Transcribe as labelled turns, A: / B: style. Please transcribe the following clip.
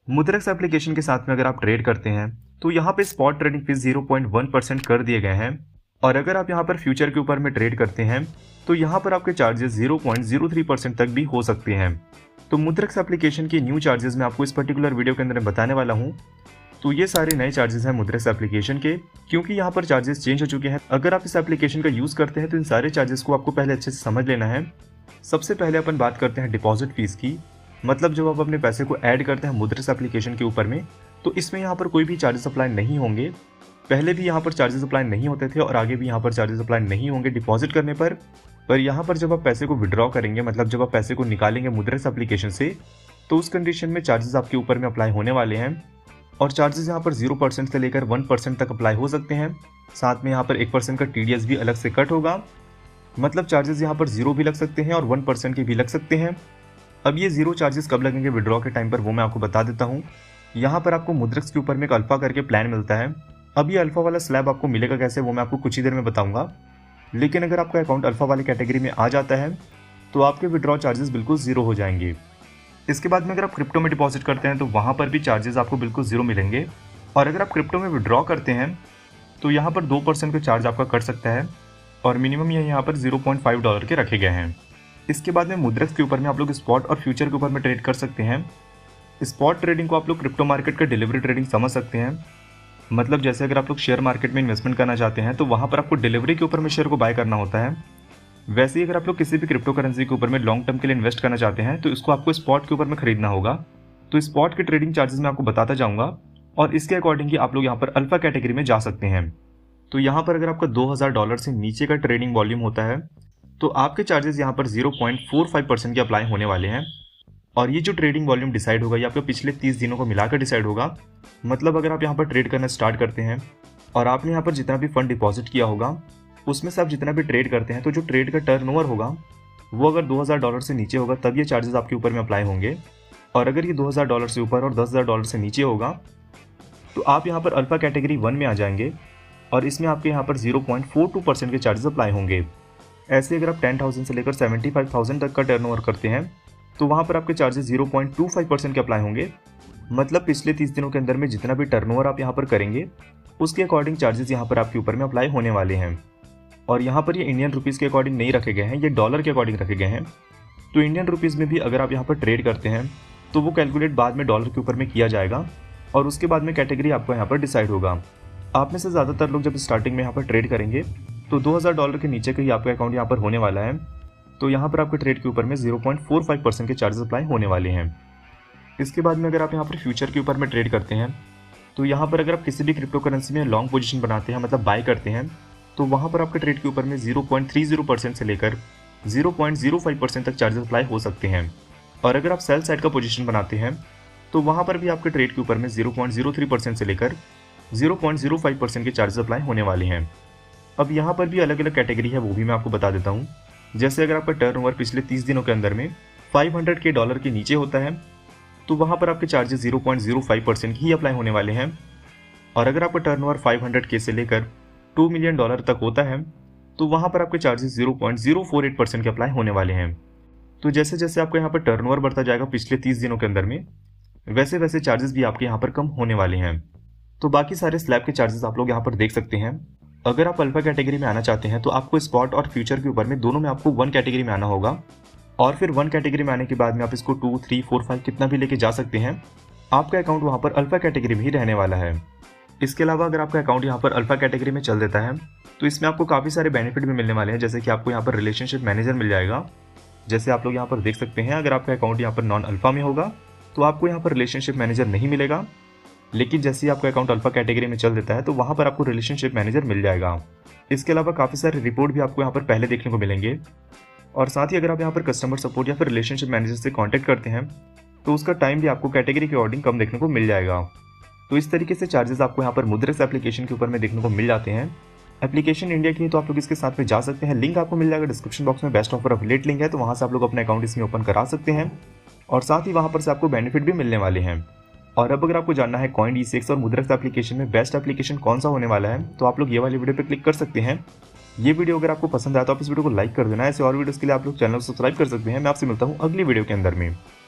A: मुद्रेक्स application के साथ में अगर आप ट्रेड करते हैं तो यहाँ पे स्पॉट ट्रेडिंग फीस 0.1% कर दिए गए हैं, और अगर आप यहाँ पर फ्यूचर के ऊपर में ट्रेड करते हैं तो यहाँ पर आपके चार्जेस 0.03% तक भी हो सकते हैं। तो मुद्रेक्स एप्लीकेशन के न्यू चार्जेस मैं आपको इस पर्टिकुलर वीडियो के अंदर बताने वाला हूँ। तो ये सारे नए चार्जेस हैं मुद्रेक्स एप्लीकेशन के, क्योंकि यहाँ पर चार्जेस चेंज हो चुके हैं। अगर आप इस एप्लीकेशन का यूज़ करते हैं तो इन सारे चार्जेस को आपको पहले अच्छे से समझ लेना है। सबसे पहले अपन बात करते हैं डिपॉजिट फीस की, मतलब जब आप अपने पैसे को ऐड करते हैं मुद्रेक्स एप्लीकेशन के ऊपर में तो इसमें यहाँ पर कोई भी चार्जेस अप्लाई नहीं होंगे। पहले भी यहाँ पर चार्जेस अप्लाई नहीं होते थे और आगे भी यहाँ पर चार्जेस अप्लाई नहीं होंगे डिपॉजिट करने पर यहाँ पर जब आप पैसे को विड्रॉ करेंगे, मतलब जब आप पैसे को निकालेंगे मुद्रेक्स एप्लीकेशन से, तो उस कंडीशन में चार्जेस आपके ऊपर में अप्लाई होने वाले हैं। और चार्जेस यहाँ पर 0% से लेकर 1% तक अप्लाई हो सकते हैं। साथ में यहाँ पर 1% का TDS भी अलग से कट होगा, मतलब चार्जेस यहाँ पर 0 भी लग सकते हैं और 1% के भी लग सकते हैं। अब ये 0 चार्जेस कब लगेंगे विड्रॉ के टाइम पर, वो मैं आपको बता देता हूँ। यहाँ पर आपको मुद्रेक्स के ऊपर में एक अल्फा करके प्लान मिलता है। अब ये अल्फा वाला स्लैब आपको मिलेगा कैसे, वो मैं आपको कुछ ही देर में बताऊंगा। लेकिन अगर आपका अकाउंट अल्फा वाली कैटेगरी में आ जाता है तो आपके विड्रॉ चार्जेस बिल्कुल 0 हो जाएंगे। इसके बाद में अगर आप क्रिप्टो में डिपॉजिट करते हैं तो वहाँ पर भी चार्जेस आपको बिल्कुल 0 मिलेंगे। और अगर आप क्रिप्टो में विड्रॉ करते हैं तो यहाँ पर 2% का चार्ज आपका कट सकता है, और मिनिमम ये यहाँ पर $0.5 के रखे गए हैं। इसके बाद में मुद्रेक्स के ऊपर में आप लोग स्पॉट और फ्यूचर के ऊपर में ट्रेड कर सकते हैं। स्पॉट ट्रेडिंग को आप लोग क्रिप्टो मार्केट का डिलीवरी ट्रेडिंग समझ सकते हैं। मतलब जैसे अगर आप लोग शेयर मार्केट में इन्वेस्टमेंट करना चाहते हैं तो वहाँ पर आपको डिलीवरी के ऊपर में शेयर को बाय करना होता है। वैसे ही अगर आप लोग किसी भी क्रिप्टो करेंसी के ऊपर में लॉन्ग टर्म के लिए इन्वेस्ट करना चाहते हैं तो इसको आपको स्पॉट के ऊपर में खरीदना होगा। तो स्पॉट के ट्रेडिंग चार्जेस मैं आपको बताता जाऊँगा, और इसके अकॉर्डिंग ही आप लोग यहाँ पर अल्फा कैटेगरी में जा सकते हैं। तो यहाँ पर अगर आपका $2000 से नीचे का ट्रेडिंग वॉल्यूम होता है तो आपके चार्जेस यहाँ पर 0.45% के अप्लाई होने वाले हैं। और ये जो ट्रेडिंग वॉल्यूम डिसाइड होगा ये आपके पिछले 30 दिनों को मिलाकर डिसाइड होगा। मतलब अगर आप यहाँ पर ट्रेड करना स्टार्ट करते हैं और आपने यहाँ पर जितना भी फंड डिपॉजिट किया होगा उसमें से आप जितना भी ट्रेड करते हैं तो जो ट्रेड का टर्नओवर होगा वो अगर $2000 से नीचे होगा तब ये चार्जेस आपके ऊपर में अप्लाई होंगे। और अगर ये $2000 से ऊपर और $10,000 से नीचे होगा तो आप यहाँ पर अल्फा कैटेगरी 1 में आ जाएंगे, और इसमें आपके यहाँ पर 0.42% के चार्जेस अप्लाई होंगे। ऐसे अगर आप 10,000 से लेकर 75,000 तक का टर्नओवर करते हैं तो वहाँ पर आपके चार्जेस 0.25% के अप्लाई होंगे। मतलब पिछले 30 दिनों के अंदर में जितना भी टर्नओवर आप यहाँ पर करेंगे उसके अकॉर्डिंग चार्जेस यहाँ पर आपके ऊपर में अप्लाई होने वाले हैं। और यहाँ पर ये इंडियन रुपीज़ के अकॉर्डिंग नहीं रखे गए हैं, ये डॉलर के अकॉर्डिंग रखे गए हैं। तो इंडियन रुपीज़ में भी अगर आप यहाँ पर ट्रेड करते हैं तो वो कैलकुलेट बाद में डॉलर के ऊपर में किया जाएगा, और उसके बाद में कैटेगरी आपको यहाँ पर डिसाइड होगा। आप में से ज़्यादातर लोग जब स्टार्टिंग में यहाँ पर ट्रेड करेंगे तो $2000 के नीचे का ही आपका अकाउंट यहाँ पर होने वाला है। तो यहाँ पर आपके ट्रेड के ऊपर में 0.45% के चार्जेस अप्लाई होने वाले हैं। इसके बाद में अगर आप यहाँ पर फ्यूचर के ऊपर में ट्रेड करते हैं तो यहाँ पर अगर आप किसी भी क्रिप्टो करेंसी में लॉन्ग पोजीशन बनाते हैं, मतलब बाय करते हैं, तो वहाँ पर आपके ट्रेड के ऊपर में 0.30% से लेकर 0.05% तक चार्जेस अप्लाई हो सकते हैं। और अगर आप सेल साइड का पोजीशन बनाते हैं तो वहाँ पर भी आपके ट्रेड के ऊपर में 0.03% से लेकर 0.05% के चार्जेस अप्लाई होने वाले हैं। अब यहाँ पर भी अलग अलग कैटेगरी है, वो भी मैं आपको बता देता हूँ। जैसे अगर आपका टर्नओवर पिछले 30 दिनों के अंदर में $500 के नीचे होता है तो वहाँ पर आपके चार्जेस 0.05% ही अप्लाई होने वाले हैं। और अगर आपका टर्नओवर 500K से लेकर $2 मिलियन तक होता है तो वहाँ पर आपके चार्जेस 0.048% के अप्लाई होने वाले हैं। तो जैसे जैसे आपका यहाँ पर टर्नओवर बढ़ता जाएगा पिछले 30 दिनों के अंदर में, वैसे वैसे चार्जेस भी आपके यहाँ पर कम होने वाले हैं। तो बाकी सारे स्लैब के चार्जेस आप लोग यहाँ पर देख सकते हैं। अगर आप अल्फा कैटेगरी में आना चाहते हैं तो आपको स्पॉट और फ्यूचर के ऊपर में दोनों में आपको 1 कैटेगरी में आना होगा, और फिर 1 कैटेगरी में आने के बाद में आप इसको 2, 3, 4, 5 कितना भी लेके जा सकते हैं। आपका अकाउंट वहाँ पर अल्फा कैटेगरी में ही रहने वाला है। इसके अलावा अगर आपका अकाउंट यहाँ पर अल्फा कैटेगरी में चल देता है तो इसमें आपको काफ़ी सारे बेनिफिट भी मिलने वाले हैं। जैसे कि आपको यहाँ पर रिलेशनशिप मैनेजर मिल जाएगा। जैसे आप लोग यहाँ पर देख सकते हैं, अगर आपका अकाउंट यहाँ पर नॉन अल्फा में होगा तो आपको यहाँ पर रिलेशनशिप मैनेजर नहीं मिलेगा, लेकिन जैसे ही आपका अकाउंट अल्फा कैटेगरी में चल देता है तो वहाँ पर आपको रिलेशनशिप मैनेजर मिल जाएगा। इसके अलावा काफ़ी सारे रिपोर्ट भी आपको यहाँ पर पहले देखने को मिलेंगे। और साथ ही अगर आप यहाँ पर कस्टमर सपोर्ट या फिर रिलेशनशिप मैनेजर से कांटेक्ट करते हैं तो उसका टाइम भी आपको कैटेगरी के अकॉर्डिंग कम देखने को मिल जाएगा। तो इस तरीके से चार्जेस आपको यहाँ पर मुद्रेक्स एप्लीकेशन के ऊपर में देखने को मिल जाते हैं। एप्लीकेशन इंडिया की है तो आप लोग इसके साथ में जा सकते हैं। लिंक आपको मिल जाएगा डिस्क्रिप्शन बॉक्स में, बेस्ट ऑफर अफिलिएट लिंक है, तो वहाँ से आप लोग अपना अकाउंट इसमें ओपन करा सकते हैं। और साथ ही वहाँ पर से आपको बेनिफिट भी मिलने वाले हैं। और अब अगर आपको जानना है Coindesk और मुद्रेक्स एप्लीकेशन में बेस्ट एप्लीकेशन कौन सा होने वाला है तो आप लोग ये वाली वीडियो पे क्लिक कर सकते हैं। ये वीडियो अगर आपको पसंद आया तो आप इस वीडियो को लाइक कर देना। ऐसे और वीडियोस के लिए आप लोग चैनल को सब्सक्राइब कर सकते हैं। मैं आपसे मिलता हूँ अगली वीडियो के अंदर में।